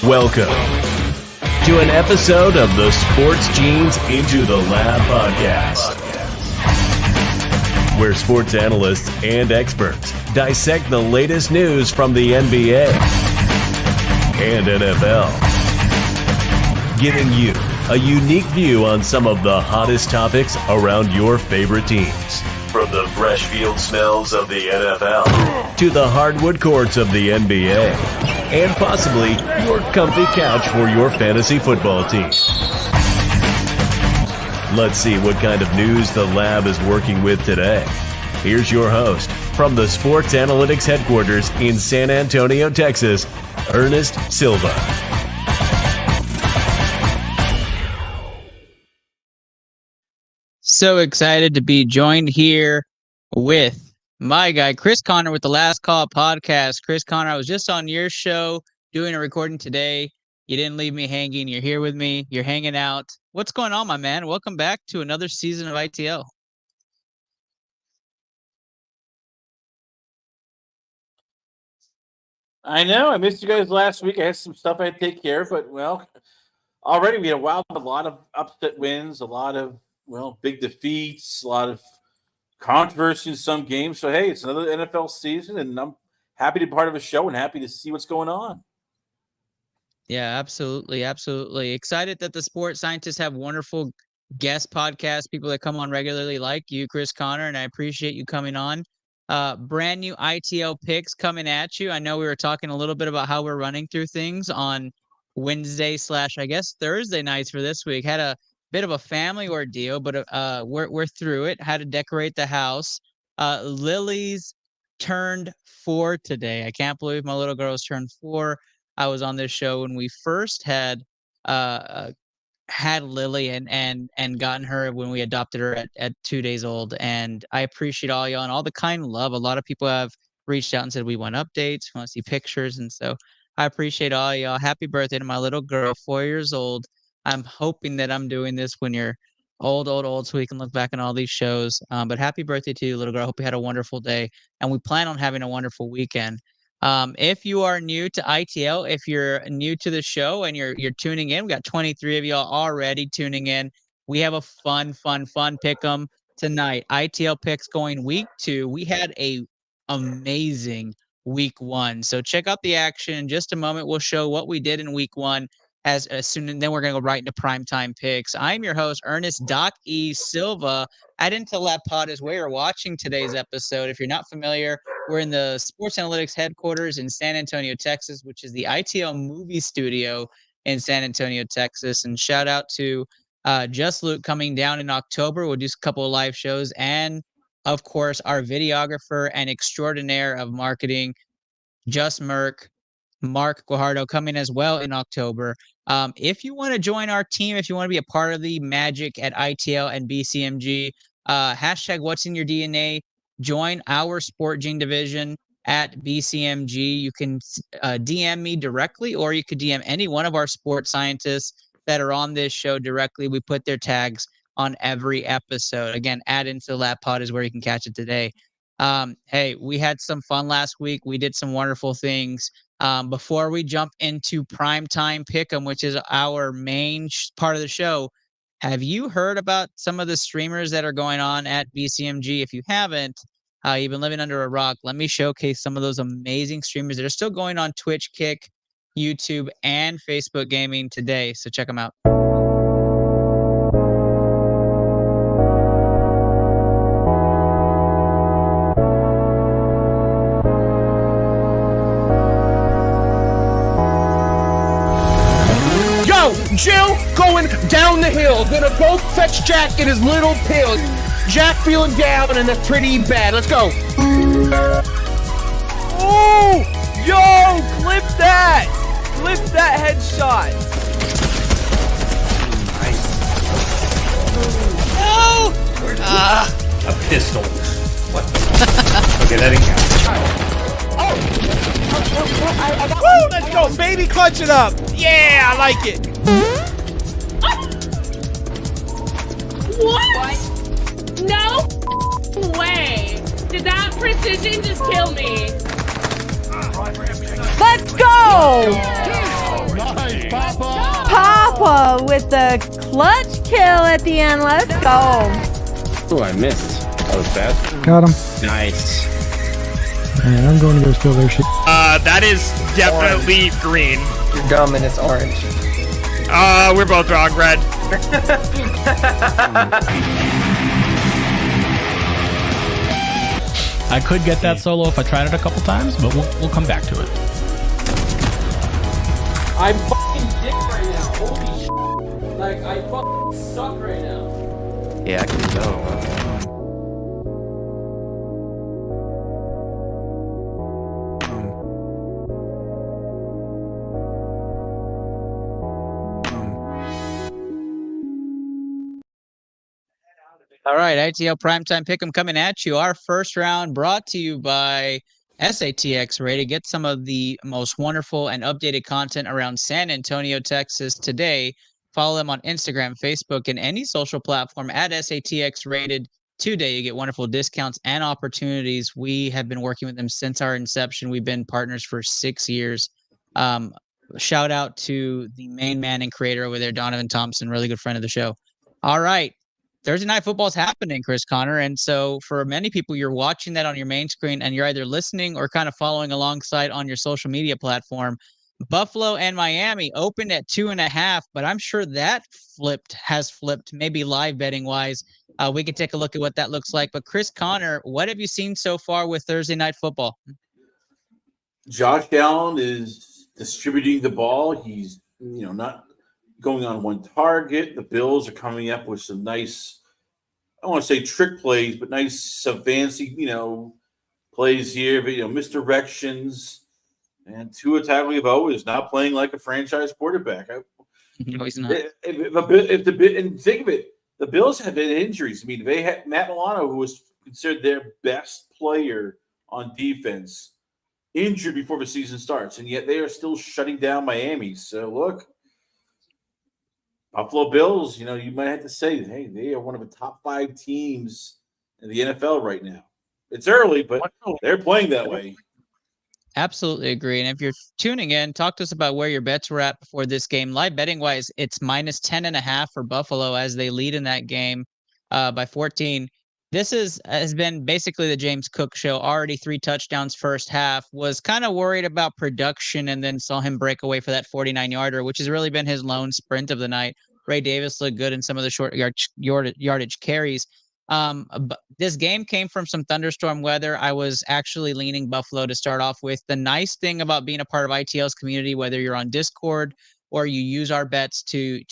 Welcome to an episode of the Sports Genes Into the Lab podcast, where sports analysts and experts dissect the latest news from the NBA and NFL, giving you a unique view on some of the hottest topics around your favorite teams. From the fresh field smells of the NFL to the hardwood courts of the NBA, and possibly your comfy couch for your fantasy football team. Let's see what kind of news the lab is working with today. Here's your host from the Sports Analytics headquarters in San Antonio, Texas, Ernest Silva. So excited to be joined here with my guy, Chris Connor, with the Last Call podcast. Chris Connor, I was just on your show doing a recording today. You didn't leave me hanging. You're here with me. You're hanging out. What's going on, my man? Welcome back to another season of ITL. I know. I missed you guys last week. I had some stuff I had to take care of, but, well, already we had a lot of upset wins, a lot of, big defeats, a lot of controversy in some games. So, hey, it's another NFL season, and I'm happy to be part of a show and happy to see what's going on. Yeah, absolutely. Absolutely. Excited that the sports scientists have wonderful guest podcasts, people that come on regularly like you, Chris Connor, and I appreciate you coming on. Brand new ITL picks coming at you. I know we were talking a little bit about how we're running through things on Wednesday / I guess Thursday nights for this week. Had a bit of a family ordeal, but we're through it. Had to decorate the house. Lily's turned 4 today. I can't believe my little girl's turned 4. I was on this show when we first had Lily and gotten her when we adopted her at 2 days old. And I appreciate all y'all and all the kind love. A lot of people have reached out and said we want updates, we want to see pictures, and so I appreciate all y'all. Happy birthday to my little girl, 4 years old. I'm hoping that I'm doing this when you're old, so we can look back on all these shows. But happy birthday to you, little girl. I hope you had a wonderful day, and we plan on having a wonderful weekend. If you are new to ITL, if you're new to the show and you're tuning in, we got 23 of y'all already tuning in. We have a fun pick 'em tonight. ITL picks going week 2. We had a amazing week 1. So check out the action. In just a moment, we'll show what we did in week 1 as soon, and then we're going to go right into primetime picks. I'm your host, Ernest Doc E. Silva. At ITL Lab Pod is where you're watching today's episode. If you're not familiar, we're in the Sports Analytics headquarters in San Antonio, Texas, which is the ITL movie studio in San Antonio, Texas. And shout out to Just Luke coming down in October. We'll do a couple of live shows. And, of course, our videographer and extraordinaire of marketing, Just Mark Guajardo, coming as well in October. If you want to join our team, if you want to be a part of the magic at ITL and BCMG, hashtag what's in your DNA, join our Sport Gene division at BCMG. You can DM me directly, or you could DM any one of our sports scientists that are on this show directly. We put their tags on every episode. Again, at ITL the Lab Pod is where you can catch it today. Hey, we had some fun last week. We did some wonderful things. Before we jump into Primetime Pick'em, which is our main part of the show, have you heard about some of the streamers that are going on at BCMG? If you haven't, you've been living under a rock. Let me showcase some of those amazing streamers that are still going on Twitch, Kick, YouTube, and Facebook Gaming today. So check them out. Jill going down the hill, gonna go fetch Jack in his little pill. Jack feeling down, and that's pretty bad. Let's go. Oh, yo, clip that headshot. Nice. No. A pistol. What? Okay, that didn't count. Woo, let's go, baby, clutch it up. Yeah, I like it. What? No way. Did that precision just kill me? Let's go! Nice, Papa. Papa with the clutch kill at the end. Let's go. Oh, I missed. That was bad. Got him. Nice. Man, I'm going to go steal their shit. That is definitely green. You're dumb and it's orange. We're both wrong, red. I could get that solo if I tried it a couple times, but we'll come back to it. I'm fucking dick right now. Holy shit. Like, I fucking suck right now. Yeah, I can go. All right, ITL Primetime Pick 'em coming at you. Our first round brought to you by SATX Rated. Get some of the most wonderful and updated content around San Antonio, Texas today. Follow them on Instagram, Facebook, and any social platform at SATX Rated. Today, you get wonderful discounts and opportunities. We have been working with them since our inception. We've been partners for 6 years. Shout out to the main man and creator over there, Donovan Thompson, really good friend of the show. All right. Thursday Night Football is happening, Chris Connor. And so for many people, you're watching that on your main screen and you're either listening or kind of following alongside on your social media platform. Buffalo and Miami opened at 2.5, but I'm sure that has flipped, maybe live betting wise. We can take a look at what that looks like. But Chris Connor, what have you seen so far with Thursday Night Football? Josh Allen is distributing the ball. He's, not going on one target. The Bills are coming up with some nice, I don't want to say trick plays, but nice, some fancy, plays here, but, misdirections. And Tua Tagovailoa is not playing like a franchise quarterback. No, he's not. And think of it, the Bills have had injuries. I mean, they had Matt Milano, who was considered their best player on defense, injured before the season starts, and yet they are still shutting down Miami. So, look, Buffalo Bills, you might have to say, hey, they are one of the top 5 teams in the NFL right now. It's early, but they're playing that way. Absolutely agree. And if you're tuning in, talk to us about where your bets were at before this game. Live betting wise, it's minus 10.5 for Buffalo as they lead in that game by 14. This has been basically the James Cook show. Already 3 touchdowns first half. Was kind of worried about production and then saw him break away for that 49-yarder, which has really been his lone sprint of the night. Ray Davis looked good in some of the short yardage carries. But this game came from some thunderstorm weather. I was actually leaning Buffalo to start off with. The nice thing about being a part of ITL's community, whether you're on Discord or you use our bets to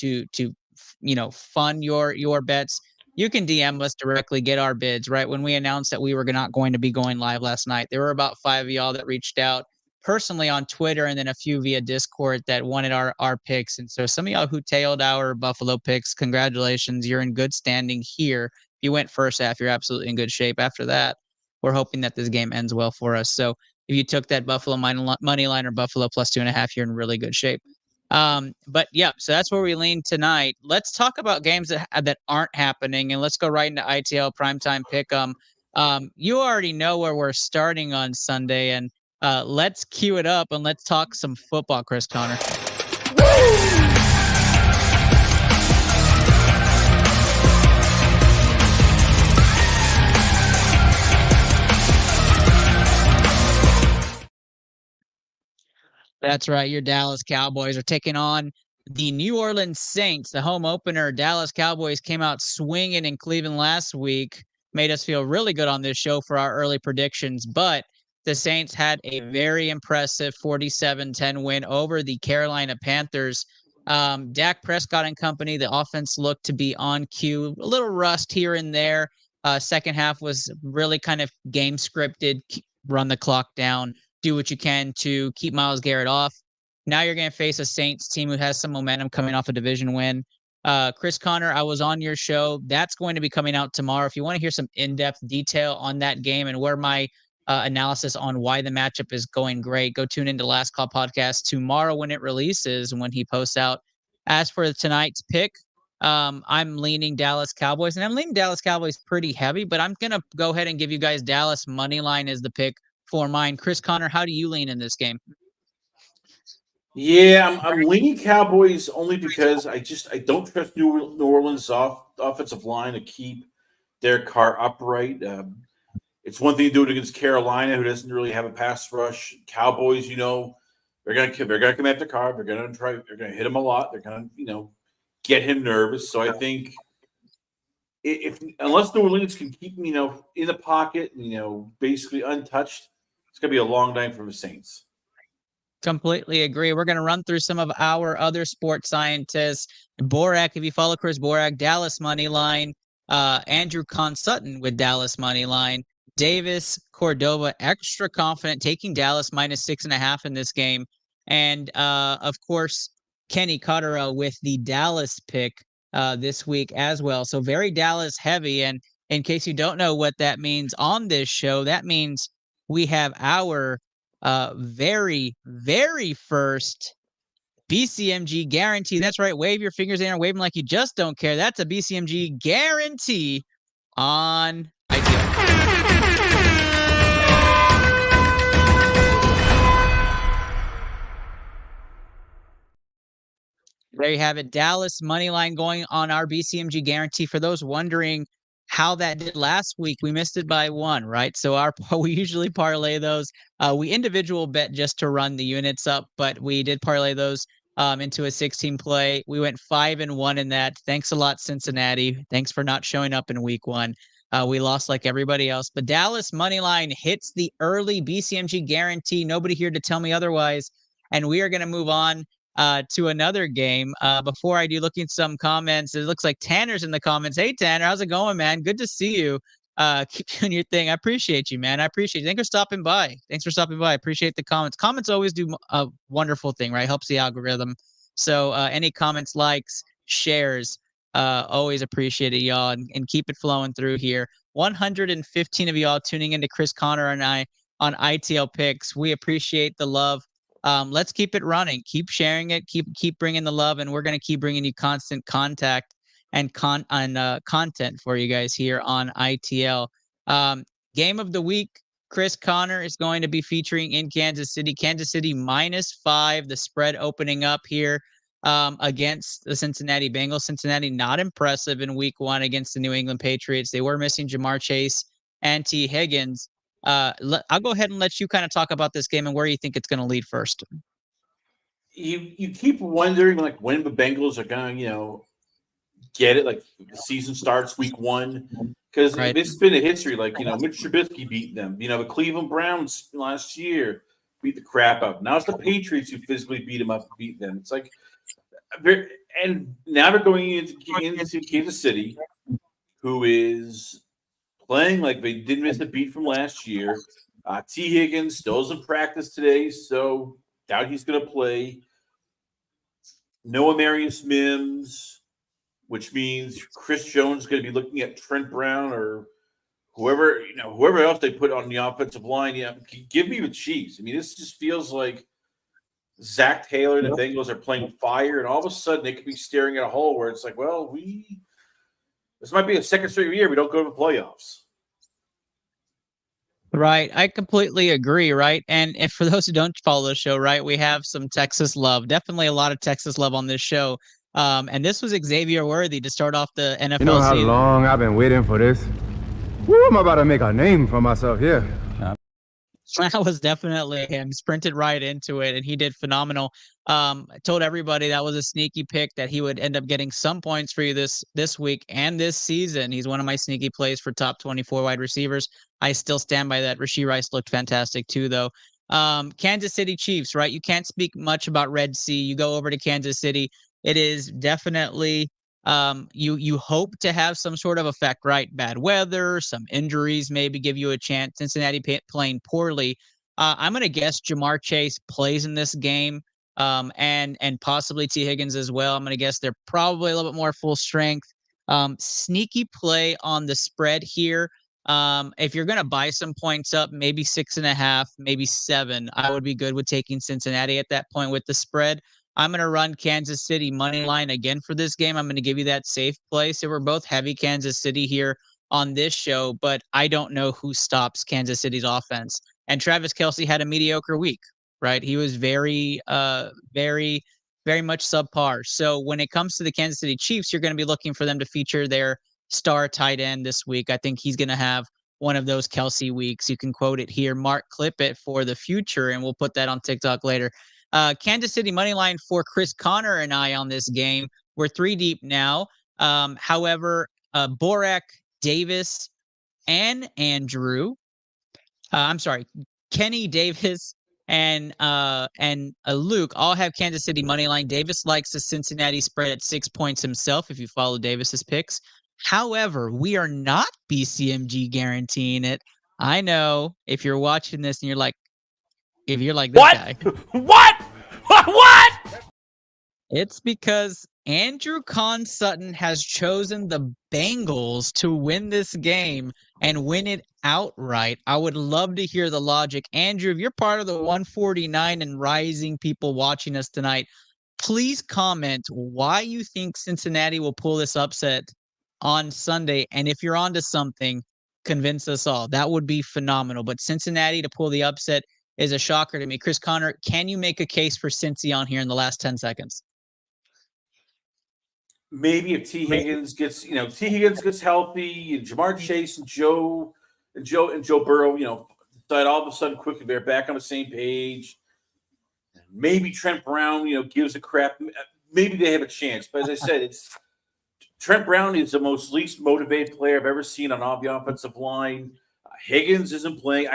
fund your bets, you can DM us directly, get our bids. Right when we announced that we were not going to be going live last night, there were about 5 of y'all that reached out personally on Twitter and then a few via Discord that wanted our picks. And so some of y'all who tailed our Buffalo picks, congratulations, you're in good standing here. You went first half, you're absolutely in good shape. After that, we're hoping that this game ends well for us. So if you took that Buffalo money line or Buffalo plus 2.5, you're in really good shape. But yeah, so that's where we lean tonight. Let's talk about games that aren't happening, and let's go right into ITL Primetime Pick 'em. You already know where we're starting on Sunday, and let's cue it up and let's talk some football, Chris Connor. That's right. Your Dallas Cowboys are taking on the New Orleans Saints, the home opener. Dallas Cowboys came out swinging in Cleveland last week, made us feel really good on this show for our early predictions, but the Saints had a very impressive 47-10 win over the Carolina Panthers. Dak Prescott and company, the offense looked to be on cue, a little rust here and there. Second half was really kind of game scripted, run the clock down, do what you can to keep Myles Garrett off. Now you're going to face a Saints team who has some momentum coming off a division win. Chris Connor, I was on your show. That's going to be coming out tomorrow. If you want to hear some in-depth detail on that game and where my analysis on why the matchup is going great, go tune into Last Call Podcast tomorrow when it releases and when he posts out. As for tonight's pick, I'm leaning Dallas Cowboys, and I'm leaning Dallas Cowboys pretty heavy, but I'm going to go ahead and give you guys Dallas money line as the pick for mine. Chris Connor, how do you lean in this game? Yeah, I'm leaning Cowboys only because I don't trust New Orleans offensive line to keep their car upright. It's one thing to do it against Carolina, who doesn't really have a pass rush. Cowboys, they're gonna come after Carr. They're gonna hit him a lot. They're gonna get him nervous. So I think if unless New Orleans can keep in the pocket, basically untouched, it's gonna be a long night for the Saints. Completely agree. We're going to run through some of our other sports scientists. Borak, if you follow Chris Borak, Dallas money line. Andrew Consutton with Dallas money line. Davis Cordova, extra confident, taking Dallas -6.5 in this game. And of course, Kenny Cotterill with the Dallas pick this week as well. So very Dallas heavy. And in case you don't know what that means on this show, that means we have our very, very first BCMG guarantee. That's right. Wave your fingers in and wave them like you just don't care. That's a BCMG guarantee on ITL. There you have it. Dallas money line going on our BCMG guarantee. For those wondering how that did last week, we missed it by 1, right? So we usually parlay those. We individual bet just to run the units up, but we did parlay those into a 16 play. We went 5-1 in that. Thanks a lot, Cincinnati. Thanks for not showing up in week 1. We lost like everybody else, but Dallas money line hits the early BCMG guarantee. Nobody here to tell me otherwise. And we are going to move on to another game. Before I do, looking at some comments, it looks like Tanner's in the comments. Hey, Tanner, how's it going, man? Good to see you. Keep doing your thing. I appreciate you, man. I appreciate you. Thanks for stopping by. I appreciate the comments. Comments always do a wonderful thing, right? Helps the algorithm. So any comments, likes, shares, always appreciate it, y'all. And keep it flowing through here. 115 of y'all tuning into Chris Connor and I on ITL Picks. We appreciate the love. Let's keep it running. Keep sharing it. Keep bringing the love, and we're going to keep bringing you constant contact and content for you guys here on ITL. Game of the week, Chris Connor is going to be featuring in Kansas City. Kansas City -5. The spread opening up here against the Cincinnati Bengals. Cincinnati not impressive in week 1 against the New England Patriots. They were missing Jamar Chase and T. Higgins. I'll go ahead and let you kind of talk about this game and where you think it's going to lead first. You keep wondering when the Bengals are going to get it. Like the season starts week 1 because it's been a history. Mitch Trubisky beat them. The Cleveland Browns last year beat the crap out. Now it's the Patriots who physically beat them. It's like, and now they're going into Kansas City, who is playing like they didn't miss a beat from last year. T. Higgins still's in practice today, so doubt he's going to play. No Amarius Mims, which means Chris Jones is going to be looking at Trent Brown or whoever else they put on the offensive line. Yeah, give me the Chiefs. I mean, this just feels like Zach Taylor and the Bengals are playing fire, and all of a sudden they could be staring at a hole where it's like, well, this might be a second straight year we don't go to the playoffs. Right. I completely agree. Right. And if for those who don't follow the show, right, we have some Texas love, definitely a lot of Texas love on this show. And this was Xavier Worthy to start off the NFL You know how season. long I've been waiting for this? Woo, I'm about to make a name for myself here. That was definitely him. Sprinted right into it, and he did phenomenal. I told everybody that was a sneaky pick, that he would end up getting some points for you this week and this season. He's one of my sneaky plays for top 24 wide receivers. I still stand by that. Rashee Rice looked fantastic too, though. Kansas City Chiefs, right? You can't speak much about Red Sea. You go over to Kansas City. It is definitely you hope to have some sort of effect, right? Bad weather, some injuries maybe give you a chance. Cincinnati playing poorly. I'm going to guess Jamar Chase plays in this game, and possibly T. Higgins as well. I'm going to guess they're probably a little bit more full strength. Sneaky play on the spread here. If you're going to buy some points up, maybe 6.5, maybe 7, I would be good with taking Cincinnati at that point with the spread. I'm going to run Kansas City money line again for this game. I'm going to give you that safe play. So we're both heavy Kansas City here on this show, but I don't know who stops Kansas City's offense. And Travis Kelce had a mediocre week, right? He was very much subpar. So when it comes to the Kansas City Chiefs, you're going to be looking for them to feature their star tight end this week. I think he's going to have one of those Kelce weeks. You can quote it here. Mark, clip it for the future, and we'll put that on TikTok later. Kansas City money line for Chris Connor and I on this game. We're 3 deep now. However, Borak, Davis, and Andrew. I'm sorry, Kenny, Davis, and Luke all have Kansas City money line. Davis likes the Cincinnati spread at 6 points himself. If you follow Davis's picks. However, we are not BCMG guaranteeing it. I know if you're watching this and you're like, this guy. What? What? It's because Andrew Con Sutton has chosen the Bengals to win this game and win it outright. I would love to hear the logic. Andrew, if you're part of the 149 and rising people watching us tonight, please comment why you think Cincinnati will pull this upset on Sunday. And if you're onto something, convince us all. That would be phenomenal. But Cincinnati to pull the upset is a shocker to me. Chris Connor, can you make a case for Cincy on here in the last 10 seconds? Maybe if T. Higgins gets healthy, and Jamar Chase and Joe Burrow, decide all of a sudden quickly they're back on the same page. Maybe Trent Brown, gives a crap. Maybe they have a chance. But as I said, Trent Brown is the most least motivated player I've ever seen on the offensive line. Higgins isn't playing.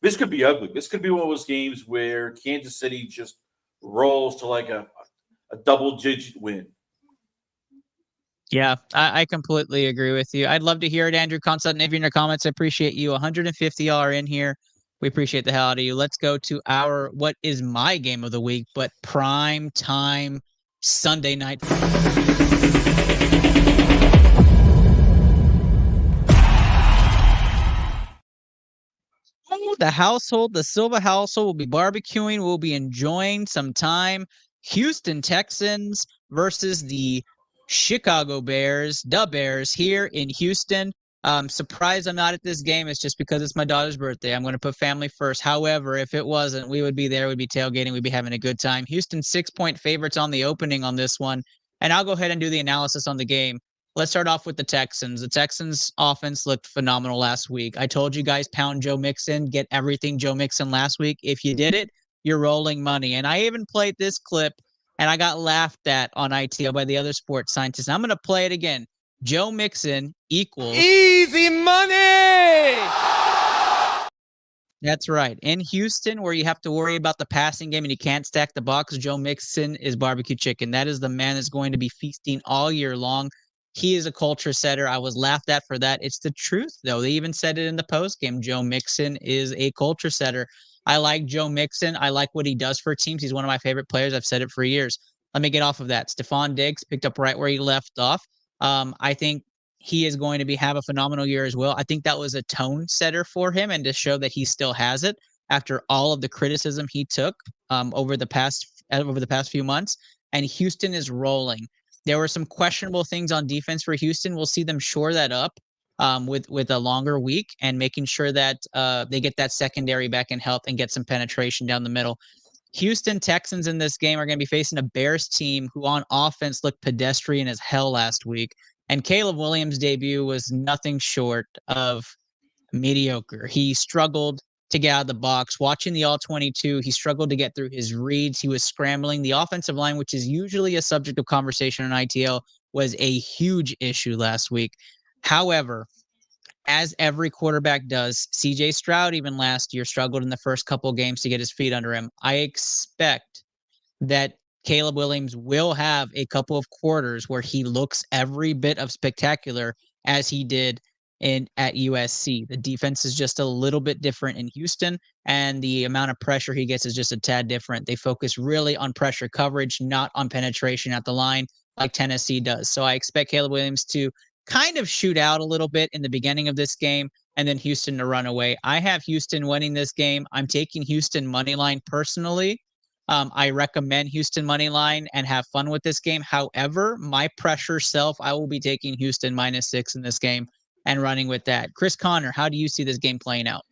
This could be ugly. This could be one of those games where Kansas City just rolls to like a double-digit win. Yeah, I completely agree with you. I'd love to hear it, Andrew Constant. If you're in your comments, I appreciate you. 150 are in here. We appreciate the hell out of you. Let's go to what is my game of the week, but prime time Sunday night. The Silva household will be barbecuing. We'll be enjoying some time. Houston Texans versus the Chicago Bears, the Bears here in Houston. Surprised I'm not at this game. It's just because it's my daughter's birthday. I'm going to put family first. However, if it wasn't, we would be there. We'd be tailgating. We'd be having a good time. Houston 6-point favorites on the opening on this one. And I'll go ahead and do the analysis on the game. Let's start off with the Texans. The Texans offense looked phenomenal last week. I told you guys, pound Joe Mixon, get everything Joe Mixon last week. If you did it, you're rolling money. And I even played this clip, and I got laughed at on ITL by the other sports scientists. I'm going to play it again. Joe Mixon equals easy money. That's right. In Houston, where you have to worry about the passing game and you can't stack the box, Joe Mixon is barbecue chicken. That is the man that's going to be feasting all year long. He is a culture setter. I was laughed at for that. It's the truth, though. They even said it in the postgame. Joe Mixon is a culture setter. I like Joe Mixon. I like what he does for teams. He's one of my favorite players. I've said it for years. Let me get off of that. Stephon Diggs picked up right where he left off. I think he is going to have a phenomenal year as well. I think that was a tone setter for him and to show that he still has it after all of the criticism he took over the past few months. And Houston is rolling. There were some questionable things on defense for Houston. We'll see them shore that up with a longer week and making sure that they get that secondary back in health and get some penetration down the middle. Houston Texans in this game are going to be facing a Bears team who on offense looked pedestrian as hell last week. And Caleb Williams' debut was nothing short of mediocre. He struggled to get out of the box. Watching the All-22, he struggled to get through his reads. He was scrambling. The offensive line, which is usually a subject of conversation on ITL, was a huge issue last week. However, as every quarterback does, CJ Stroud even last year struggled in the first couple of games to get his feet under him. I expect that Caleb Williams will have a couple of quarters where he looks every bit of spectacular as he did at USC. The defense is just a little bit different in Houston, and the amount of pressure he gets is just a tad different. They focus really on pressure coverage, not on penetration at the line like Tennessee does. So I expect Caleb Williams to kind of shoot out a little bit in the beginning of this game and then Houston to run away. I have Houston winning this game. I'm taking Houston money line personally. I recommend Houston money line and have fun with this game. However, my pressure self, I will be taking Houston -6 in this game and running with that. Chris Connor, how do you see this game playing out?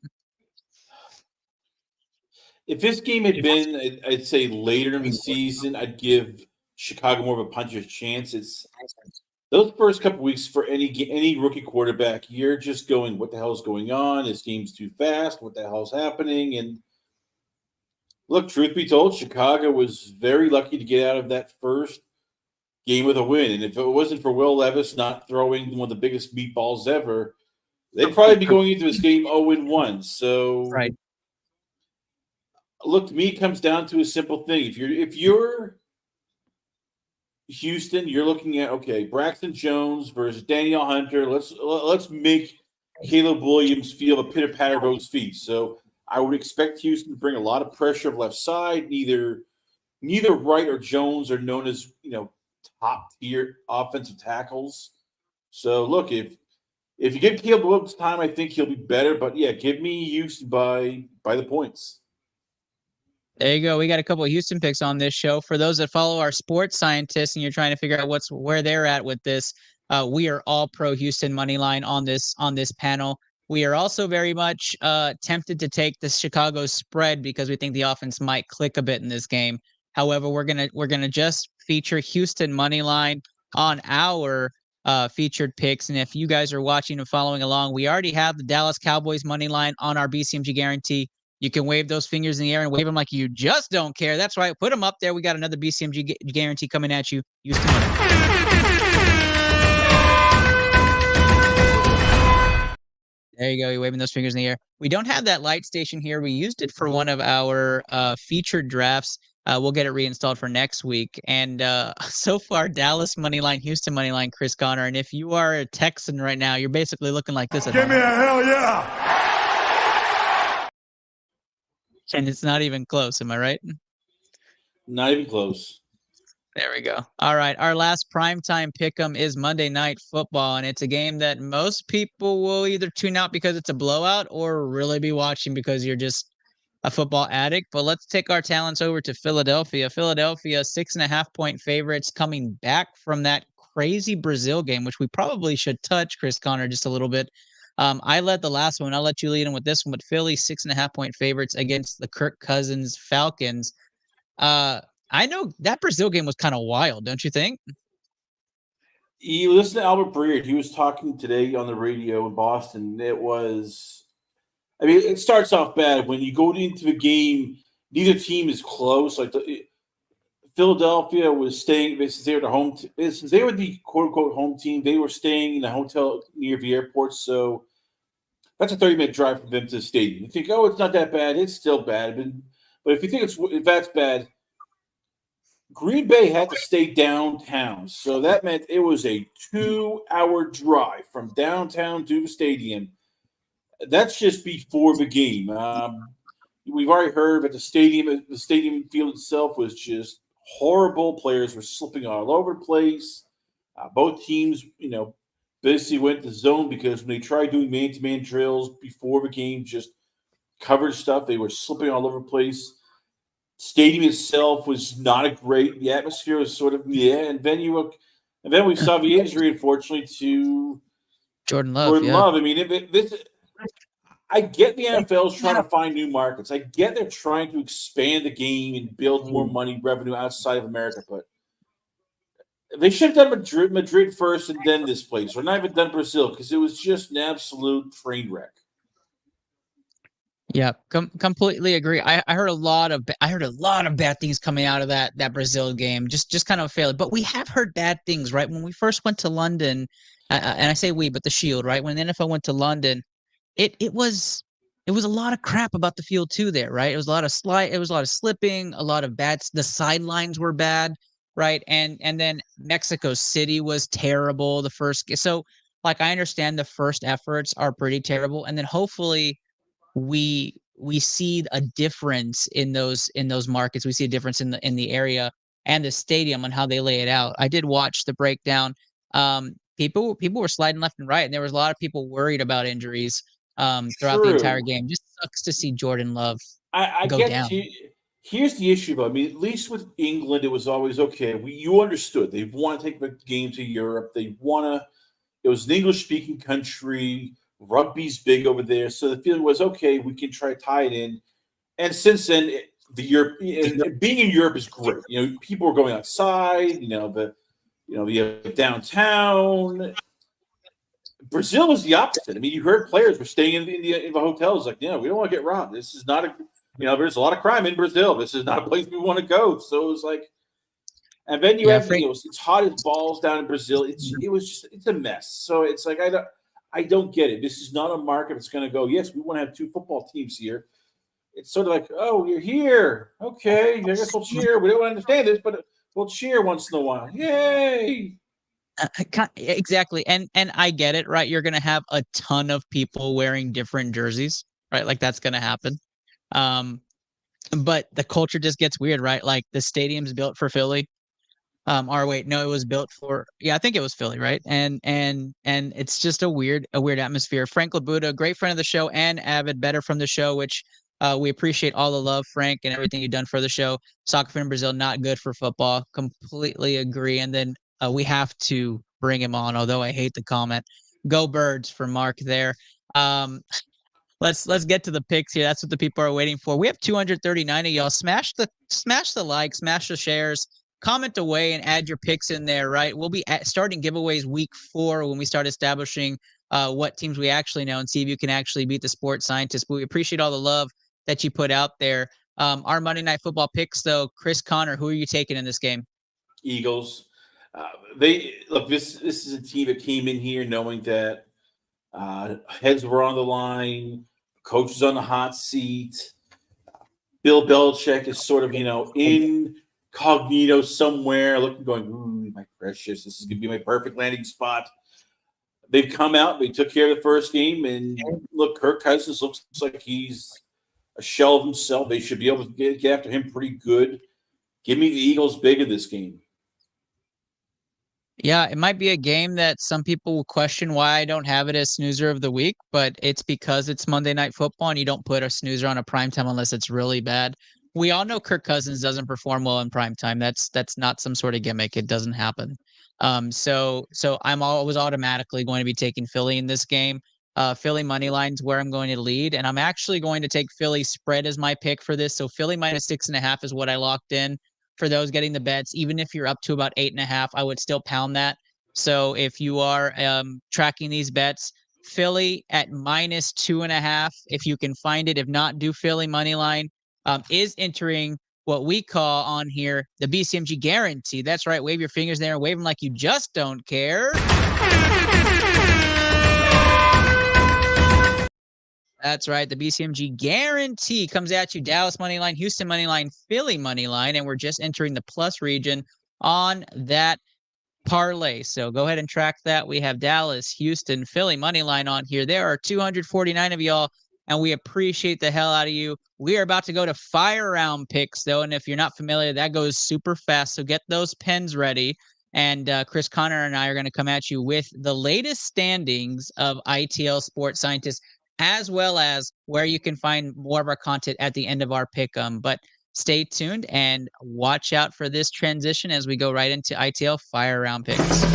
If this game had been, I'd say later in the season, I'd give Chicago more of a puncher's chance. It's those first couple weeks for any rookie quarterback, you're just going, what the hell is going on? This game's too fast. What the hell's happening? And look, truth be told, Chicago was very lucky to get out of that first game with a win. And if it wasn't for Will Levis not throwing one of the biggest meatballs ever, they'd probably be going into this game 0-1. So, right. Look, to me, it comes down to a simple thing. If you're Houston, you're looking at, okay, Braxton Jones versus Danielle Hunter. Let's make Caleb Williams feel a pitter-patter of those feet. So I would expect Houston to bring a lot of pressure left side. Neither Wright or Jones are known as, top-tier offensive tackles. So, look, if you give Caleb Williams time, I think he'll be better. But, yeah, give me Houston by the points. There you go. We got a couple of Houston picks on this show. For those that follow our sports scientists and you're trying to figure out where they're at with this, we are all pro Houston money line on this panel. We are also very much tempted to take the Chicago spread because we think the offense might click a bit in this game. However, we're gonna just feature Houston money line on our featured picks. And if you guys are watching and following along, we already have the Dallas Cowboys money line on our BCMG guarantee. You can wave those fingers in the air and wave them like you just don't care. That's right. Put them up there. We got another BCMG guarantee coming at you. Houston money. There you go. You're waving those fingers in the air. We don't have that light station here. We used it for one of our featured drafts. We'll get it reinstalled for next week. And so far, Dallas money line, Houston money line, Chris Connor. And if you are a Texan right now, you're basically looking like this. Give me a hell yeah! And it's not even close. Am I right? Not even close. There we go. All right. Our last primetime pick'em is Monday Night Football, and it's a game that most people will either tune out because it's a blowout or really be watching because you're just a football addict. But let's take our talents over to Philadelphia. Philadelphia, 6.5-point favorites coming back from that crazy Brazil game, which we probably should touch, Chris Connor, just a little bit. I led the last one. I'll let you lead in with this one, but Philly 6.5-point favorites against the Kirk Cousins Falcons. I know that Brazil game was kind of wild, don't you think? You listen to Albert Breer. He was talking today on the radio in Boston. It starts off bad. When you go into the game, neither team is close. Philadelphia was staying, since they were the home, since they were the quote-unquote home team, they were staying in a hotel near the airport. So that's a 30-minute drive from them to the stadium. You think, it's not that bad. It's still bad. But if you think if that's bad, Green Bay had to stay downtown. So that meant it was a 2-hour drive from downtown to the stadium. That's just before the game. We've already heard that the stadium field itself was just horrible. Players were slipping all over the place. Both teams, basically went to zone because when they tried doing man-to-man drills before the game, just covered stuff. They were slipping all over the place. Stadium itself was not great. The atmosphere was sort of and then we saw the injury, unfortunately, to Jordan Love. I mean, I get the NFL is trying to find new markets. I get they're trying to expand the game and build more money revenue outside of America, but they should have done Madrid first and then this place, or not even done Brazil, because it was just an absolute train wreck. Yeah, completely agree. I heard a lot of bad things coming out of that Brazil game. Just kind of failed. But we have heard bad things, right? When we first went to London, and I say we, but the Shield, right? When the NFL went to London, it was a lot of crap about the field too there, right? It was a lot of slipping, a lot of bad. The sidelines were bad, right? And then Mexico City was terrible the first. So I understand the first efforts are pretty terrible, and then hopefully we see a difference in those markets. We see a difference in the area and the stadium and how they lay it out. I did watch the breakdown. People were sliding left and right, and there was a lot of people worried about injuries throughout the entire game. Just sucks to see Jordan Love go down. Here's the issue, though. I mean, at least with England, it was always okay. You understood. They want to take the game to Europe. They want to. It was an English-speaking country. Rugby's big over there, so the feeling was okay. We can try to tie it in. And since then, being in Europe is great. People are going outside. The downtown. Brazil was the opposite. I mean, you heard players were staying in the hotels. Like, we don't want to get robbed. This is not there's a lot of crime in Brazil. This is not a place we want to go. So it was like, and then it's hot as balls down in Brazil. It's a mess. So it's like I don't get it. This is not a market that's going to go. Yes, we want to have 2 football teams here. It's sort of like, oh, you're here. Okay, I guess we'll cheer. We don't understand this, but we'll cheer once in a while. Yay! Exactly, and I get it, right? You're going to have a ton of people wearing different jerseys, right? Like that's going to happen. But the culture just gets weird, right? Like the stadium's built for Philly. It was built for, I think it was Philly, right? And it's just a weird atmosphere. Frank Labuda, great friend of the show and avid bettor from the show, which we appreciate all the love, Frank, and everything you've done for the show. Soccer fan in Brazil, not good for football. Completely agree. And then we have to bring him on, although I hate the comment. Go Birds for Mark there. Let's get to the picks here. That's what the people are waiting for. We have 239 of y'all. Smash the like, smash the shares, comment away, and add your picks in there. Right, we'll be starting giveaways week 4 when we start establishing what teams we actually know and see if you can actually beat the sports scientist. But we appreciate all the love that you put out there. Our Monday Night Football picks, though, Chris Connor, who are you taking in this game? Eagles. This is a team that came in here knowing that heads were on the line, coach is on the hot seat. Bill Belichick is sort of, incognito somewhere, going, ooh, my precious, this is going to be my perfect landing spot. They've come out, they took care of the first game, and look, Kirk Cousins looks like he's a shell of himself. They should be able to get after him pretty good. Give me the Eagles big in this game. Yeah, it might be a game that some people will question why I don't have it as snoozer of the week, but it's because it's Monday Night Football and you don't put a snoozer on a primetime unless it's really bad. We all know Kirk Cousins doesn't perform well in primetime. That's not some sort of gimmick. It doesn't happen. So I'm always automatically going to be taking Philly in this game. Philly money line's where I'm going to lead, and I'm actually going to take Philly spread as my pick for this. So Philly minus 6.5 is what I locked in. For those getting the bets, even if you're up to about 8.5, I would still pound that. So if you are tracking these bets, Philly at minus 2.5, if you can find it. If not, do Philly money line. Is entering what we call on here the BCMG guarantee. That's right. Wave your fingers there and wave them like you just don't care. That's right. The BCMG guarantee comes at you. Dallas money line, Houston money line, Philly money line, and we're just entering the plus region on that parlay. So go ahead and track that. We have Dallas, Houston, Philly money line on here. There are 249 of y'all, and we appreciate the hell out of you. We are about to go to fire round picks, though, and if you're not familiar, that goes super fast. So get those pens ready. And Chris Connor and I are going to come at you with the latest standings of ITL Sports Scientists, as well as where you can find more of our content at the end of our pick. But stay tuned and watch out for this transition as we go right into ITL Fire Round Picks.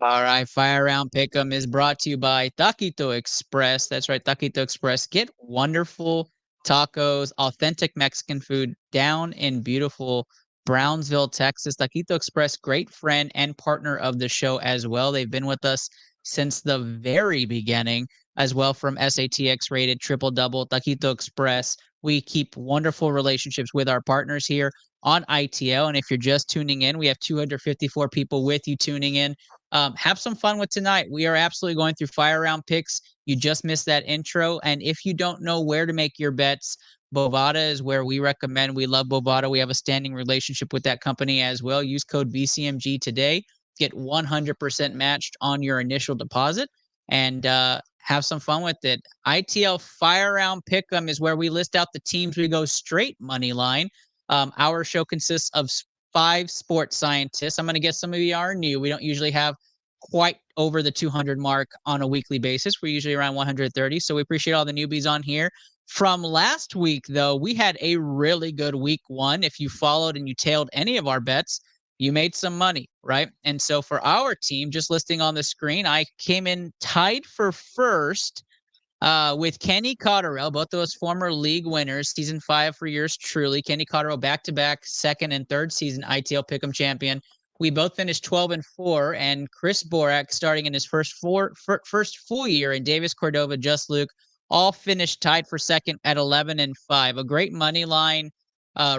All right, Fire Round Pick'em is brought to you by Taquito Express. That's right, Taquito Express. Get wonderful tacos, authentic Mexican food down in beautiful Brownsville, Texas. Taquito Express, great friend and partner of the show as well. They've been with us since the very beginning, as well from SATX rated triple double. Taquito Express. We keep wonderful relationships with our partners here on ITL. And if you're just tuning in, we have 254 people with you tuning in. Have some fun with tonight. We are absolutely going through Fire Round Picks. You just missed that intro. And if you don't know where to make your bets, Bovada is where we recommend. We love Bovada. We have a standing relationship with that company as well. Use code BCMG today. Get 100% matched on your initial deposit. And have some fun with it. ITL Fire Round Pick'em is where we list out the teams. We go straight money line. Our show consists of 5 sports scientists. I'm going to guess some of you are new. We don't usually have quite over the 200 mark on a weekly basis. We're usually around 130. So we appreciate all the newbies on here. From last week, though, we had a really good week 1. If you followed and you tailed any of our bets, you made some money, right? And so for our team, just listing on the screen, I came in tied for first with Kenny Cotterill, both those former league winners, season 5 for yours truly. Kenny Cotterill back-to-back second and third season ITL Pick'em champion. We both finished 12-4, and Chris Borak, starting in his first full year, and Davis Cordova, Just Luke, all finished tied for second at 11-5. A great money line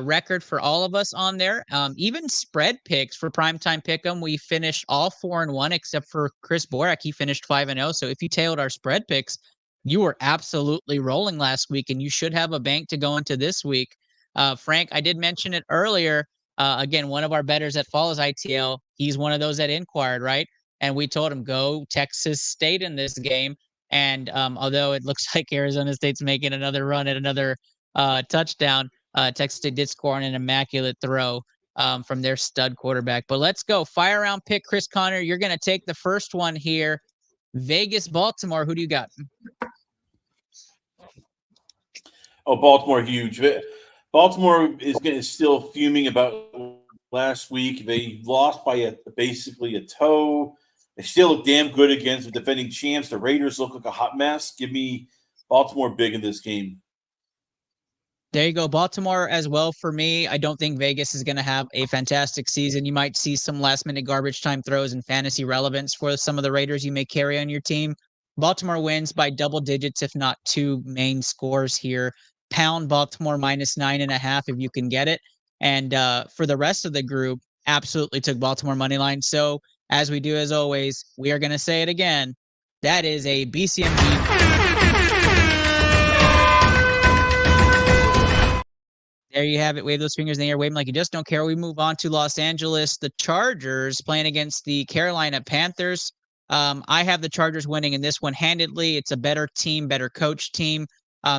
record for all of us on there. Even spread picks for Primetime Pick'em, we finished all 4-1 except for Chris Borak. He finished 5-0. So if you tailed our spread picks, you were absolutely rolling last week, and you should have a bank to go into this week. Frank, I did mention it earlier. Again, one of our bettors that follows ITL, he's one of those that inquired, right? And we told him, go Texas State in this game. And although it looks like Arizona State's making another run at another touchdown, Texas State did score on an immaculate throw from their stud quarterback. But let's go. Fire round pick, Chris Connor. You're going to take the first one here. Vegas, Baltimore. Who do you got? Oh, Baltimore, huge. Baltimore is still fuming about last week. They lost by basically a toe. They still look damn good against the defending champs. The Raiders look like a hot mess. Give me Baltimore big in this game. There you go. Baltimore as well for me. I don't think Vegas is going to have a fantastic season. You might see some last-minute garbage time throws and fantasy relevance for some of the Raiders you may carry on your team. Baltimore wins by double digits, if not 2 main scores here. Pound Baltimore -9.5 if you can get it. And for the rest of the group, absolutely took Baltimore money line. So as we do as always, we are going to say it again. That is a BCMG. There you have it. Wave those fingers in the air. Wave them like you just don't care. We move on to Los Angeles. The Chargers playing against the Carolina Panthers. I have the Chargers winning in this one handedly. It's a better team, better coach team.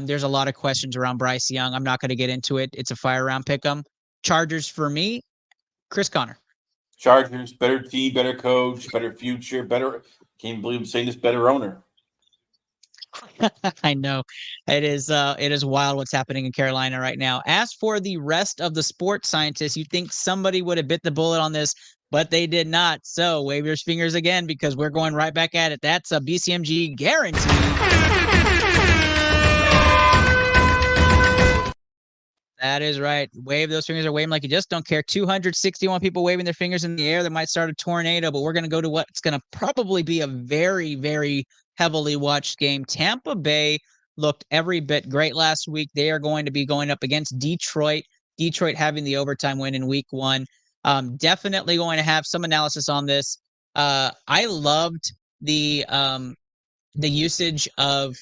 There's a lot of questions around Bryce Young. I'm not going to get into it. It's a fire round pick 'em. Chargers for me. Chris Connor. Chargers, better team, better coach, better future, better. Can't believe I'm saying this, better owner. I know it is wild what's happening in Carolina right now. As for the rest of the sports scientists, you think somebody would have bit the bullet on this, but they did not. So wave your fingers again because we're going right back at it. That's a BCMG guarantee. That is right. Wave those fingers or wave them like you just don't care. 261 people waving their fingers in the air. That might start a tornado, but we're going to go to what's going to probably be a very, very heavily watched game. Tampa Bay looked every bit great last week. They are going to be going up against Detroit. Detroit having the overtime win in week 1. Definitely going to have some analysis on this. I loved the usage of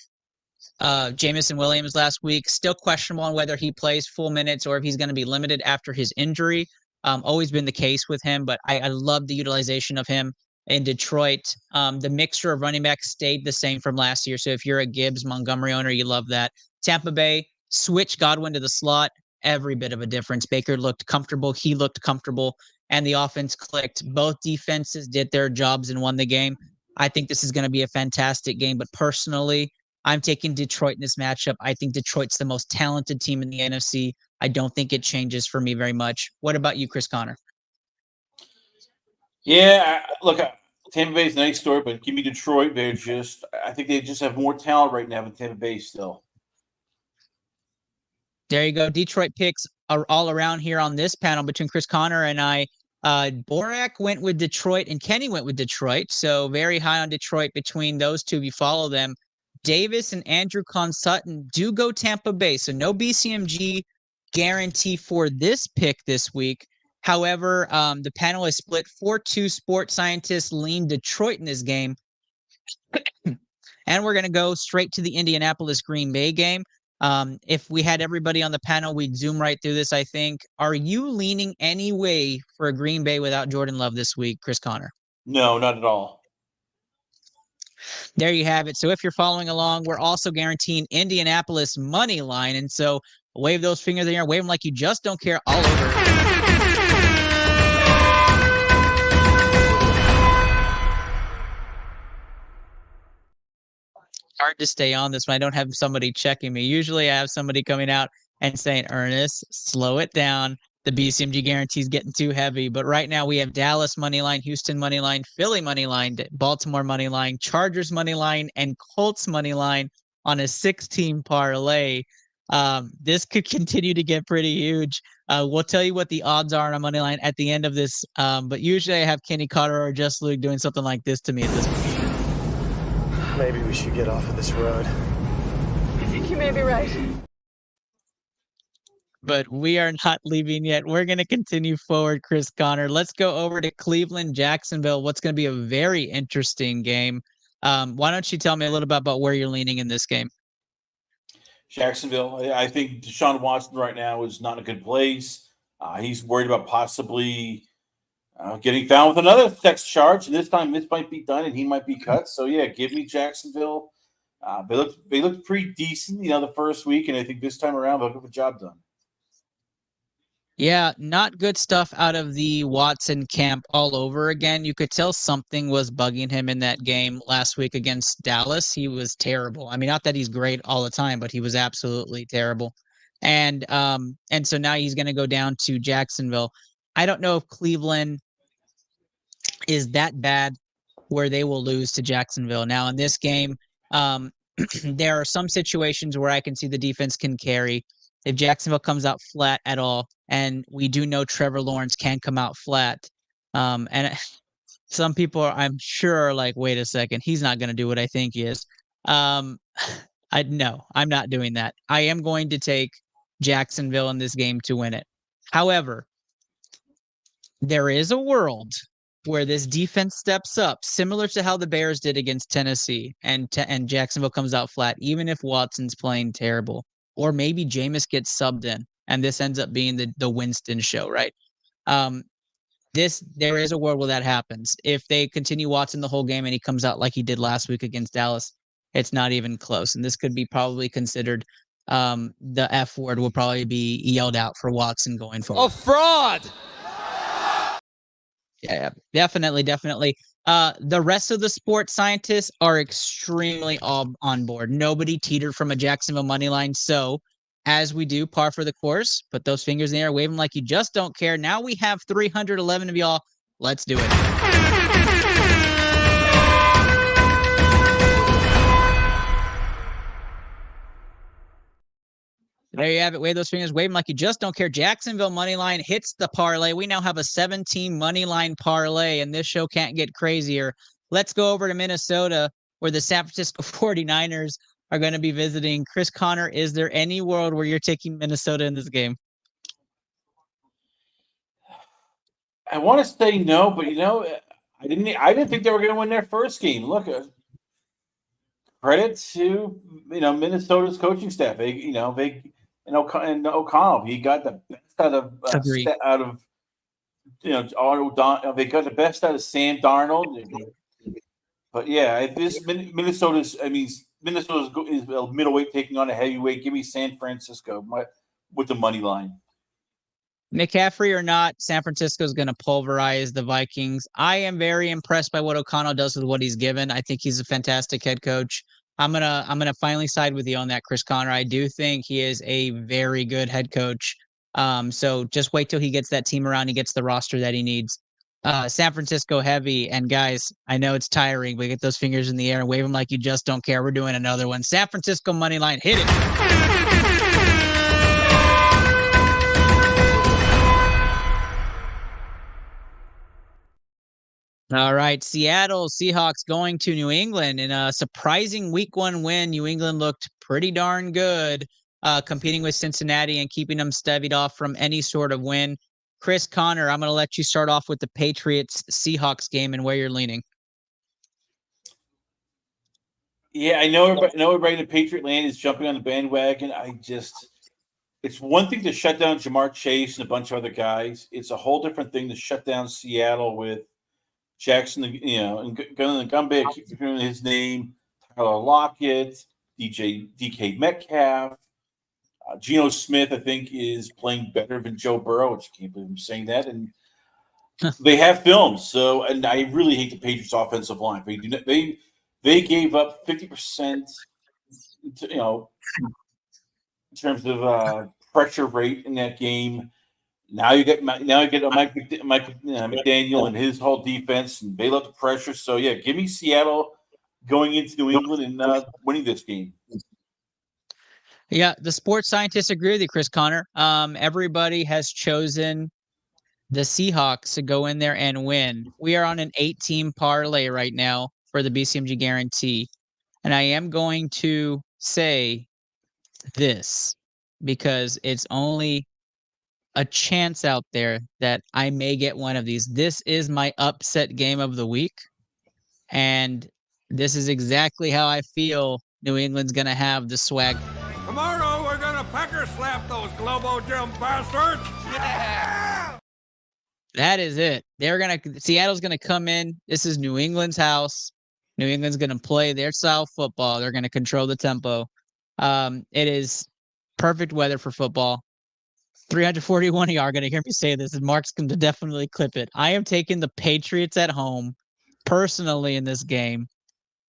Jamison Williams last week. Still questionable on whether he plays full minutes or if he's going to be limited after his injury. Always been the case with him, but I love the utilization of him in Detroit. The mixture of running backs stayed the same from last year. So if you're a Gibbs Montgomery owner, you love that. Tampa Bay, switch Godwin to the slot. Every bit of a difference. Baker looked comfortable. He looked comfortable. And the offense clicked. Both defenses did their jobs and won the game. I think this is going to be a fantastic game. But personally, I'm taking Detroit in this matchup. I think Detroit's the most talented team in the NFC. I don't think it changes for me very much. What about you, Chris Connor? Yeah, look, Tampa Bay's a nice story, but give me Detroit. I think they just have more talent right now than Tampa Bay still. There you go. Detroit picks are all around here on this panel between Chris Connor and I. Borak went with Detroit and Kenny went with Detroit. So very high on Detroit between those two if you follow them. Davis and Andrew Con-Sutton do go Tampa Bay. So no BCMG guarantee for this pick this week. However, the panel is split. 4-2 sports scientists lean Detroit in this game. And we're going to go straight to the Indianapolis-Green Bay game. If we had everybody on the panel, we'd zoom right through this, I think. Are you leaning any way for a Green Bay without Jordan Love this week, Chris Connor? No, not at all. There you have it. So if you're following along, we're also guaranteeing Indianapolis money line. And so wave those fingers in the air, wave them like you just don't care all over. Hard to stay on this when I don't have somebody checking me. Usually I have somebody coming out and saying, Ernest, slow it down. The BCMG guarantee is getting too heavy. But right now we have Dallas money line, Houston money line, Philly money line, Baltimore money line, Chargers money line, and Colts money line on a 6-team parlay. This could continue to get pretty huge. We'll tell you what the odds are on a money line at the end of this. But usually I have Kenny Carter or Just Luke doing something like this to me at this point. Maybe we should get off of this road. I think you may be right. But we are not leaving yet. We're going to continue forward, Chris Connor. Let's go over to Cleveland, Jacksonville. What's going to be a very interesting game. Why don't you tell me a little bit about where you're leaning in this game? Jacksonville. I think Deshaun Watson right now is not in a good place. He's worried about possibly getting found with another sex charge, and this time this might be done, and he might be cut. So yeah, give me Jacksonville. They looked pretty decent, the first week, and I think this time around they'll get the job done. Yeah, not good stuff out of the Watson camp all over again. You could tell something was bugging him in that game last week against Dallas. He was terrible. I mean, not that he's great all the time, but he was absolutely terrible. And so now he's going to go down to Jacksonville. I don't know if Cleveland is that bad where they will lose to Jacksonville. Now in this game, there are some situations where I can see the defense can carry. If Jacksonville comes out flat at all, and we do know Trevor Lawrence can come out flat, and some people I'm sure are like, wait a second, he's not going to do what I think he is. No, I'm not doing that. I am going to take Jacksonville in this game to win it. However, there is a world where this defense steps up, similar to how the Bears did against Tennessee, and Jacksonville comes out flat, even if Watson's playing terrible. Or maybe Jameis gets subbed in, and this ends up being the Winston show, right? There is a world where that happens. If they continue Watson the whole game and he comes out like he did last week against Dallas, it's not even close. And this could be probably considered the F word will probably be yelled out for Watson going forward. A fraud! Yeah, definitely. The rest of the sports scientists are extremely all on board. Nobody teetered from a Jacksonville money line. So, as we do, par for the course. Put those fingers in the air, wave them like you just don't care. Now we have 311 of y'all. Let's do it. There you have it. Wave those fingers. Wave them like you just don't care. Jacksonville money line hits the parlay. We now have a 17 money line parlay, and this show can't get crazier. Let's go over to Minnesota, where the San Francisco 49ers are going to be visiting. Chris Connor, is there any world where you're taking Minnesota in this game? I want to say no, but I didn't think they were going to win their first game. Look, credit to Minnesota's coaching staff. And O'Connell, he got the best out of they got the best out of Sam Darnold. But yeah, Minnesota's is a middleweight taking on a heavyweight. Give me San Francisco with the money line. McCaffrey or not, San Francisco is going to pulverize the Vikings. I am very impressed by what O'Connell does with what he's given. I think he's a fantastic head coach. I'm gonna finally side with you on that, Chris Connor. I do think he is a very good head coach. So just wait till he gets that team around. He gets the roster that he needs. San Francisco heavy, and guys, I know it's tiring, but get those fingers in the air and wave them like you just don't care. We're doing another one. San Francisco money line, hit it. All right, Seattle Seahawks going to New England in a surprising Week 1 win. New England looked pretty darn good, competing with Cincinnati and keeping them staved off from any sort of win. Chris Connor, I'm going to let you start off with the Patriots-Seahawks game and where you're leaning. Yeah, I know everybody in the Patriot land is jumping on the bandwagon. It's one thing to shut down Jamar Chase and a bunch of other guys. It's a whole different thing to shut down Seattle with Jackson, and Gumby, I keep hearing his name. Tyler Lockett, DK Metcalf, Geno Smith, I think, is playing better than Joe Burrow, which I can't believe I'm saying that. And they have film, and I really hate the Patriots' offensive line. They gave up 50%, in terms of pressure rate in that game. Now you get Mike McDaniel and his whole defense, and they love the pressure. So yeah, give me Seattle going into New England and winning this game. Yeah, the sports scientists agree with you, Chris Connor. Everybody has chosen the Seahawks to go in there and win. We are on an 8-team parlay right now for the BCMG guarantee. And I am going to say this because it's only a chance out there that I may get one of these. This is my upset game of the week. And this is exactly how I feel New England's going to have the swag. Tomorrow we're gonna pecker slap those Globo Gym bastards. Yeah! That is it. Seattle's gonna come in. This is New England's house. New England's gonna play their style football. They're gonna control the tempo. It is perfect weather for football. 341 of y'all are gonna hear me say this, and Mark's gonna definitely clip it. I am taking the Patriots at home personally in this game.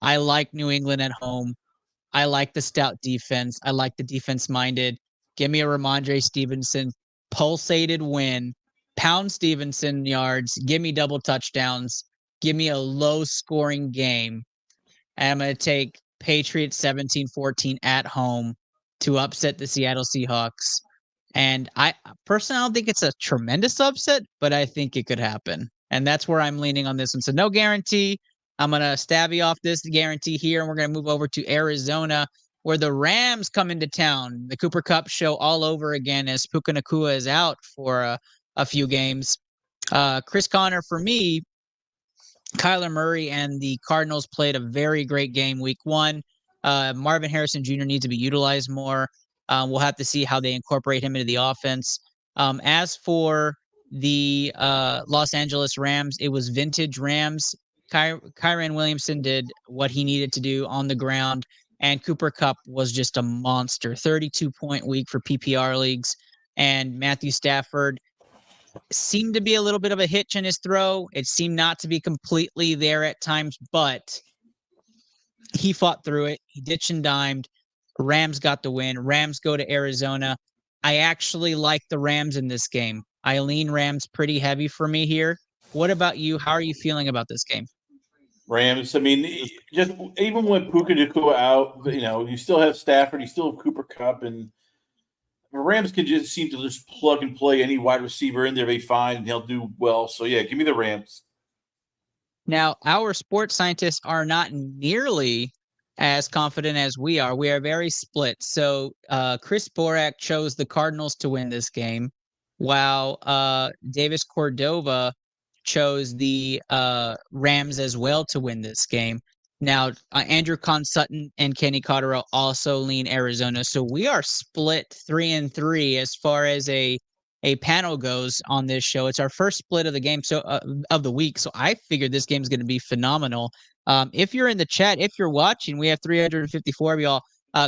I like New England at home. I like the stout defense. I like the defense-minded. Give me a Ramondre Stevenson pulsated win. Pound Stevenson yards. Give me double touchdowns. Give me a low-scoring game. And I'm going to take Patriots 17-14 at home to upset the Seattle Seahawks. And I personally, I don't think it's a tremendous upset, but I think it could happen. And that's where I'm leaning on this one. So no guarantee. I'm going to stab you off this guarantee here, and we're going to move over to Arizona, where the Rams come into town. The Cooper Cup show all over again as Puka Nacua is out for a few games. Chris Connor, for me, Kyler Murray and the Cardinals played a very great game week 1. Marvin Harrison Jr. needs to be utilized more. We'll have to see how they incorporate him into the offense. As for the Los Angeles Rams, it was vintage Rams. Kyren Williamson did what he needed to do on the ground, and Cooper Kupp was just a monster. 32-point week for PPR leagues, and Matthew Stafford seemed to be a little bit of a hitch in his throw. It seemed not to be completely there at times, but he fought through it. He ditched and dimed. Rams got the win. Rams go to Arizona. I actually like the Rams in this game. I lean Rams pretty heavy for me here. What about you? How are you feeling about this game? Rams. I mean, just even when Puka Nacua out, you still have Stafford, you still have Cooper Kupp, and the Rams can just seem to just plug and play any wide receiver in there they find, and he'll do well. So yeah, give me the Rams. Now, our sports scientists are not nearly as confident as we are. We are very split. So Chris Borak chose the Cardinals to win this game, while Davis Cordova chose the Rams as well to win this game. Now, Andrew Con-Sutton and Kenny Cotterill also lean Arizona. So we are split 3-3 as far as a panel goes on this show. It's our first split of the game, of the week. So I figured this game is going to be phenomenal. If you're in the chat, if you're watching, we have 354 of y'all.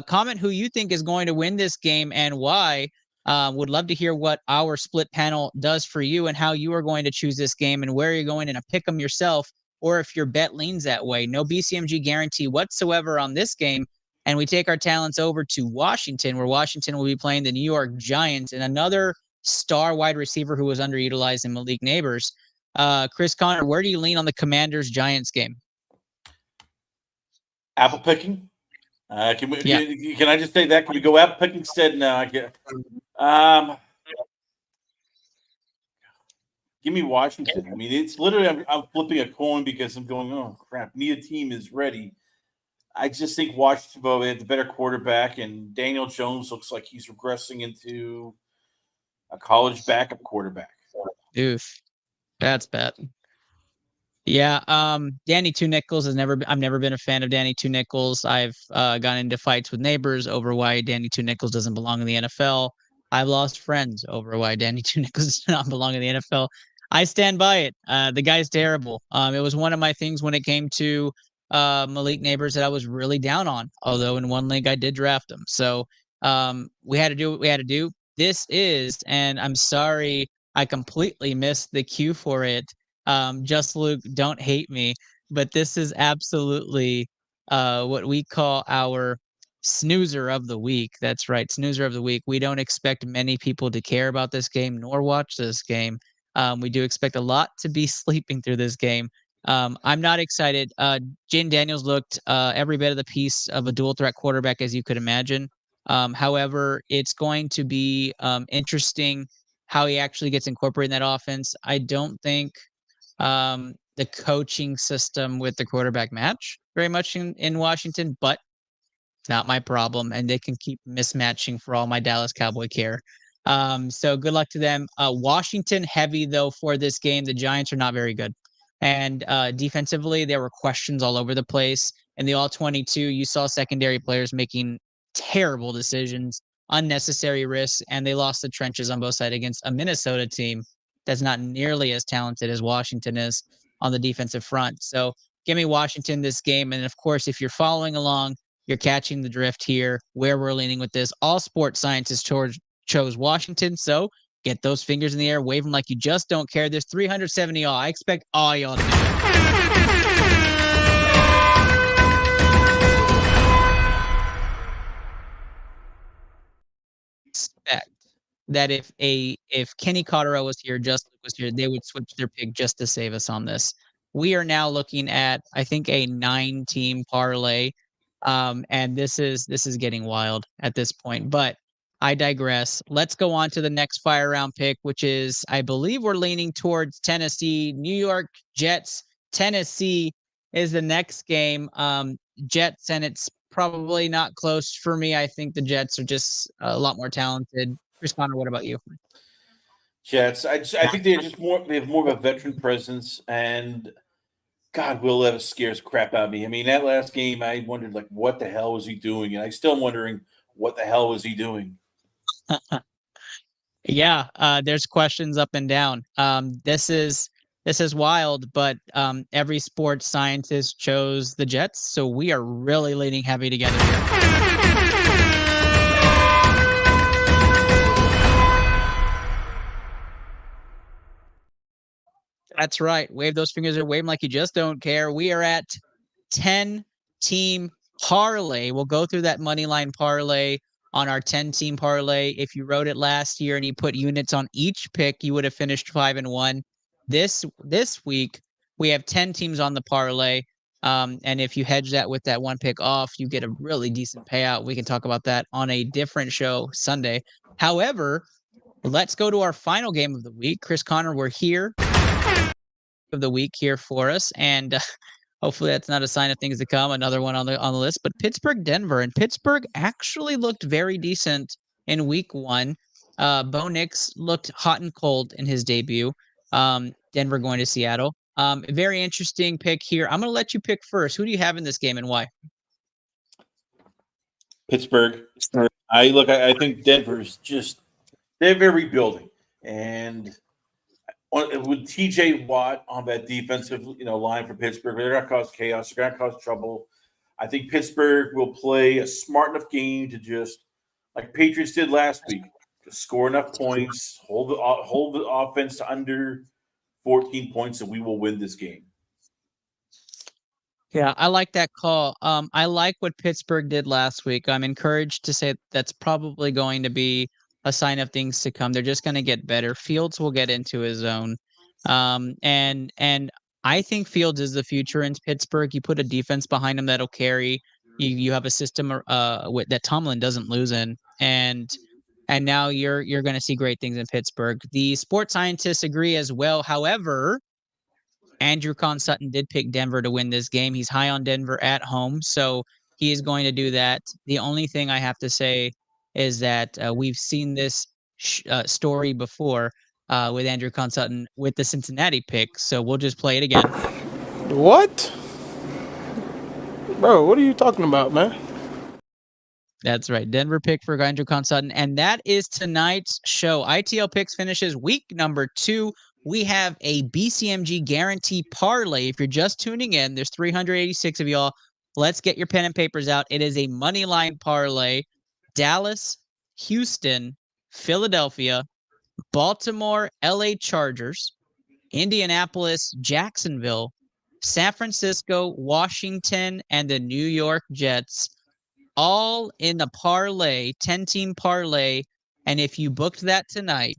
Comment who you think is going to win this game and why. Would love to hear what our split panel does for you and how you are going to choose this game and where you're going in a pick 'em yourself, or if your bet leans that way. No BCMG guarantee whatsoever on this game. And we take our talents over to Washington, where Washington will be playing the New York Giants and another star wide receiver who was underutilized in Malik Neighbors. Chris Connor, where do you lean on the Commanders-Giants game? Apple picking. Can I just say that? Can we go apple picking instead? No, I get. Give me Washington. I mean, it's literally I'm flipping a coin because I'm going, oh crap, neither team is ready. I just think Washington will have the better quarterback, and Daniel Jones looks like he's regressing into a college backup quarterback. Oof, that's bad. Yeah, Danny Two Nichols I've never been a fan of Danny Two Nichols. I've gone into fights with neighbors over why Danny Two Nichols doesn't belong in the NFL. I've lost friends over why Danny Two Nichols does not belong in the NFL. I stand by it. The guy's terrible. It was one of my things when it came to Malik Neighbors that I was really down on. Although in one league I did draft him, so we had to do what we had to do. This is, and I'm sorry I completely missed the cue for it. Just Luke, don't hate me, but this is absolutely what we call our snoozer of the week. That's right, snoozer of the week. We don't expect many people to care about this game nor watch this game. We do expect a lot to be sleeping through this game. I'm not excited. Jane Daniels looked every bit of the piece of a dual threat quarterback as you could imagine. However, it's going to be interesting how he actually gets incorporated in that offense. I don't think the coaching system with the quarterback match very much in Washington, but it's not my problem, and they can keep mismatching for all my Dallas Cowboy care. So good luck to them. Washington heavy though for this game. The Giants are not very good, and defensively there were questions all over the place. In the all-22, you saw secondary players making terrible decisions, unnecessary risks, and they lost the trenches on both sides against a Minnesota team that's not nearly as talented as Washington is on the defensive front. So give me Washington this game, and of course, if you're following along, you're catching the drift here, where we're leaning with this. All sports scientists chose Washington, so get those fingers in the air, wave them like you just don't care. There's 370 all. I expect all y'all to do it. Expect that if Kenny Cotterill was here, Justin was here, they would switch their pick just to save us on this. We are now looking at, I think, a 9-team parlay. And this is getting wild at this point, but I digress. Let's go on to the next fire round pick, which is, I believe we're leaning towards Tennessee. New York Jets, Tennessee is the next game. Jets, and it's probably not close for me. I think the Jets are just a lot more talented. Chris Connor, what about you? Jets. I think they have more of a veteran presence, and God, Will Levis scares crap out of me. I mean, that last game, I wondered, like, what the hell was he doing? And I still am wondering, what the hell was he doing? Yeah, there's questions up and down. This is wild, but every sports scientist chose the Jets, so we are really leaning heavy together here. That's right. Wave those fingers or wave them like you just don't care. We are at 10-team parlay. We'll go through that money line parlay on our 10-team parlay. If you wrote it last year and you put units on each pick, you would have finished 5-1. This week, we have 10 teams on the parlay. And if you hedge that with that one pick off, you get a really decent payout. We can talk about that on a different show Sunday. However, let's go to our final game of the week. Chris Connor, we're here. Of the week here for us, and hopefully that's not a sign of things to come. Another one on the list, but Pittsburgh, Denver, and Pittsburgh actually looked very decent in week 1. Bo Nix looked hot and cold in his debut. Denver going to Seattle. Very interesting pick here. I'm going to let you pick first. Who do you have in this game and why? Pittsburgh. I think Denver's they're rebuilding, and with TJ Watt on that defensive line for Pittsburgh, they're going to cause chaos. They're going to cause trouble. I think Pittsburgh will play a smart enough game to just, like Patriots did last week, just score enough points, hold the offense to under 14 points, and we will win this game. Yeah, I like that call. I like what Pittsburgh did last week. I'm encouraged to say that's probably going to be a sign of things to come. They're just going to get better. Fields will get into his zone. And I think Fields is the future in Pittsburgh. You put a defense behind him that'll carry. You have a system that Tomlin doesn't lose in. And now you're going to see great things in Pittsburgh. The sports scientists agree as well. However, Andrew Sutton did pick Denver to win this game. He's high on Denver at home, so he is going to do that. The only thing I have to say is that we've seen this story before with Andrew Sutton with the Cincinnati pick, so we'll just play it again. What? Bro, what are you talking about, man? That's right. Denver pick for Andrew Sutton. And that is tonight's show. ITL Picks finishes week number 2 we have a BCMG guarantee parlay. If you're just tuning in, there's 386 of y'all. Let's get your pen and papers out. It is a money line parlay. Dallas, Houston, Philadelphia, Baltimore, LA Chargers, Indianapolis, Jacksonville, San Francisco, Washington, and the New York Jets, all in the parlay, 10-team parlay. And if you booked that tonight,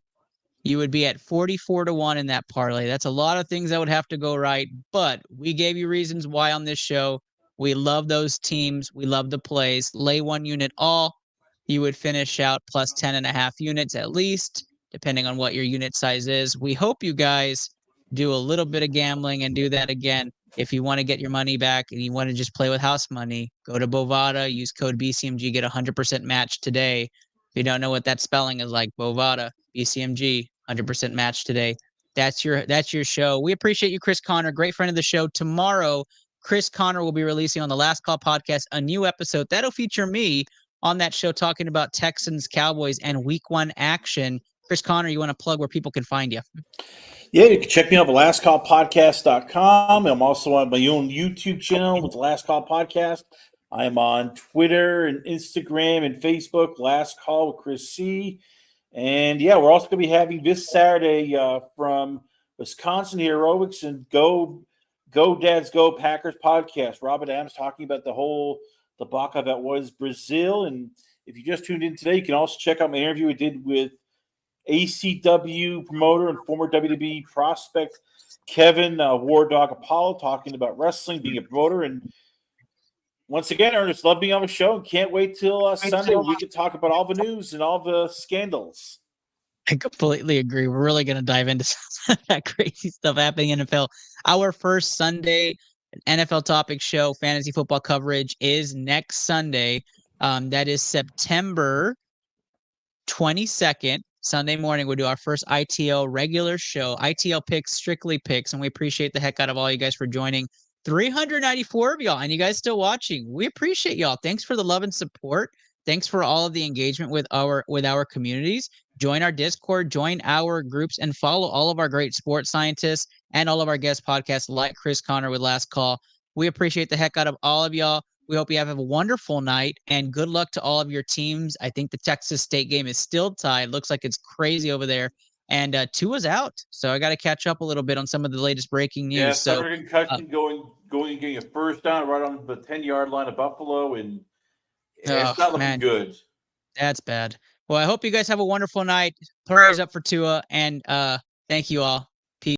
you would be at 44-1 in that parlay. That's a lot of things that would have to go right, but we gave you reasons why on this show. We love those teams. We love the plays. Lay one unit all. You would finish out plus 10.5 units at least, depending on what your unit size is. We hope you guys do a little bit of gambling and do that again. If you want to get your money back and you want to just play with house money, go to Bovada, use code BCMG, get 100% match today. If you don't know what that spelling is like, Bovada, BCMG, 100% match today. That's your show. We appreciate you, Chris Connor, great friend of the show. Tomorrow, Chris Connor will be releasing on the Last Call podcast a new episode that'll feature me on that show talking about Texans, Cowboys, and Week 1 action. Chris Connor, you want to plug where people can find you? Yeah, you can check me out at lastcallpodcast.com. I'm also on my own YouTube channel with the Last Call Podcast. I'm on Twitter and Instagram and Facebook, Last Call with Chris C. And, yeah, we're also going to be having this Saturday from Wisconsin Heroics and Go Dads Go Packers podcast. Robert Adams talking about the whole debacle that was Brazil. And if you just tuned in today, you can also check out my interview we did with ACW promoter and former WWE prospect Kevin War Dog Apollo talking about wrestling, being a promoter. And once again, Ernest, love being on the show. Can't wait till Sunday when we can talk about all the news and all the scandals. I completely agree. We're really going to dive into some of that crazy stuff happening in NFL. Our first Sunday NFL topic show, fantasy football coverage, is next Sunday. That is September 22nd. Sunday morning, we'll do our first ITL regular show, ITL Picks, strictly picks, and we appreciate the heck out of all you guys for joining. 394 of y'all, and you guys still watching. We appreciate y'all. Thanks for the love and support. Thanks for all of the engagement with our communities. Join our Discord, join our groups, and follow all of our great sports scientists and all of our guest podcasts like Chris Connor with Last Call. We appreciate the heck out of all of y'all. We hope you have a wonderful night, and good luck to all of your teams. I think the Texas State game is still tied. Looks like it's crazy over there. And Tua's out, so I got to catch up a little bit on some of the latest breaking news. Yeah, so concussion going and getting a first down right on the 10-yard line of Buffalo, and it's not looking good. That's bad. Well, I hope you guys have a wonderful night. Prayers up for Tua, and thank you all.